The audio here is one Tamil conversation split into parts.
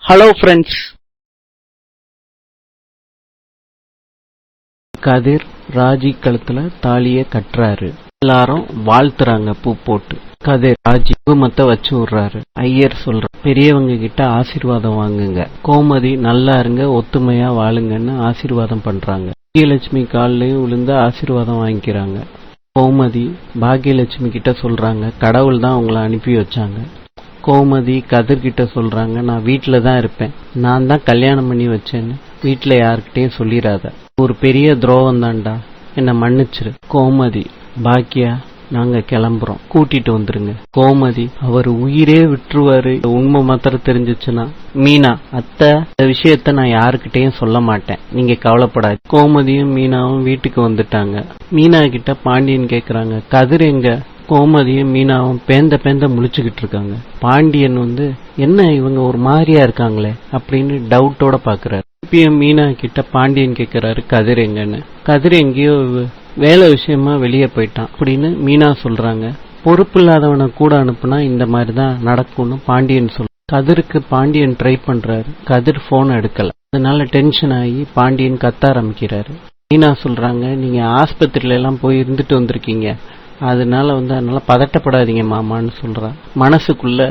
Hello friends. கதிர் ராஜி கழுத்துல தாலிய கட்டுறாரு. எல்லாரும் வாழ்த்துறாங்க பூ போட்டு. கதிர் ராஜி குங்குமத்தை வச்சு விடுறாரு. ஐயர் சொல்ற பெரியவங்க கிட்ட ஆசீர்வாதம் வாங்குங்க, கோமதி நல்லா இருங்க, ஒத்துமையா வாழுங்கன்னு ஆசீர்வாதம் பண்றாங்க. பாகியலட்சுமி காலிலையும் விழுந்து ஆசீர்வாதம் வாங்கிக்கிறாங்க. கோமதி பாகியலட்சுமி கிட்ட சொல்றாங்க, கடவுள் தான் உங்களை அனுப்பி வச்சாங்க. கோமதி கதிர்கிட்ட சொல்றாங்க, நான் வீட்டில தான் இருப்பேன், நான் தான் கல்யாணம் பண்ணி வச்சேன்னு வீட்டில யாருக்கிட்டையும் சொல்லிடாத, ஒரு பெரிய துரோகம் தான்டா, என்ன மன்னிச்சிரு. கோமதி பாக்கியா நாங்க கிளம்புறோம், கூட்டிட்டு வந்துருங்க. கோமதி அவர் உயிரே விட்டுருவாரு, உண்மை மாத்திரம் தெரிஞ்சிச்சுன்னா. மீனா அத்தை, இந்த விஷயத்த நான் யாருக்கிட்டையும் சொல்ல மாட்டேன், நீங்க கவலைப்படாது. கோமதியும் மீனாவும் வீட்டுக்கு வந்துட்டாங்க. மீனா கிட்ட பாண்டியன் கேக்குறாங்க, கதிர் எங்க? கோமதியும் மீனாவும் பேந்த முழிச்சுக்கிட்டு இருக்காங்க. பாண்டியன் என்ன இவங்க ஒரு மாதிரியா இருக்காங்களே அப்படின்னு டவுட்டோட பாக்குறாரு. இப்பயும் மீனா கிட்ட பாண்டியன் கேக்குறாரு, கதிர் எங்கன்னு. கதிர் எங்கேயோ வேலை விஷயமா வெளியே போயிட்டான் அப்படின்னு மீனா சொல்றாங்க. பொறுப்பு இல்லாதவனை கூட அனுப்புனா இந்த மாதிரிதான் நடக்கும்னு பாண்டியன் சொல்ற. கதிருக்கு பாண்டியன் ட்ரை பண்றாரு, கதிர் போன் எடுக்கல. அதனால டென்ஷன் ஆகி பாண்டியன் கத்த ஆரம்பிக்கிறாரு. மீனா சொல்றாங்க, நீங்க ஆஸ்பத்திரியில எல்லாம் போய் இருந்துட்டு வந்திருக்கீங்க, அதனால அதனால பதட்டப்படாதீங்க மாமான்னு சொல்றா. மனசுக்குள்ள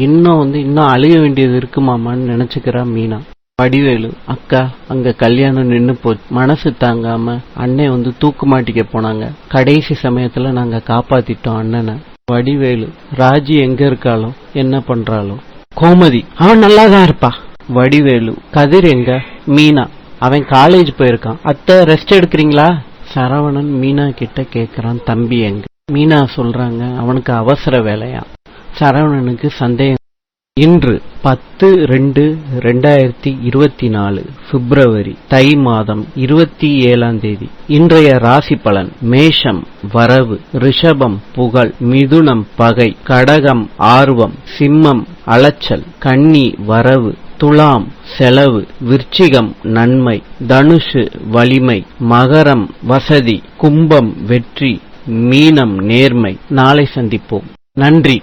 இன்னும் அழுக வேண்டியது இருக்கு மாமான்னு நினைச்சுக்கிறா மீனா. வடிவேலு, அக்கா அங்க கல்யாணம் நின்னு போச்சு, மனசு தாங்காம அண்ணன் தூக்கு மாட்டிக்க போனாங்க, கடைசி சமயத்துல நாங்க காப்பாத்திட்டோம் அண்ணனை. வடிவேலு, ராஜி எங்க இருக்காளோ என்ன பண்றாளோ? கோமதி, அவன் நல்லாதான் இருப்பா. வடிவேலு, கதிர் எங்க? மீனா, அவன் காலேஜ் போயிருக்கான், அத்தை ரெஸ்ட் எடுக்கிறீங்களா? சரவணன் மீனா கிட்ட கேக்குறான், தம்பி எங்க? மீனா சொல்றாங்க, அவனுக்கு அவசர வேலையா. சரவணனுக்கு சந்தேகம். இன்று 10/2/2024 பிப்ரவரி தை மாதம் 27ஆம் தேதி. இன்றைய ராசி பலன்: மேஷம் வரவு, ரிஷபம் புகழ், மிதுனம் பகை, கடகம் ஆர்வம், சிம்மம் அலைச்சல், கன்னி வரவு, துலாம் செலவு, விருச்சிகம் நன்மை, தனுஷு வலிமை, மகரம் வசதி, கும்பம் வெற்றி, மீனம் நேர்மை. நாளை சந்திப்போம். நன்றி.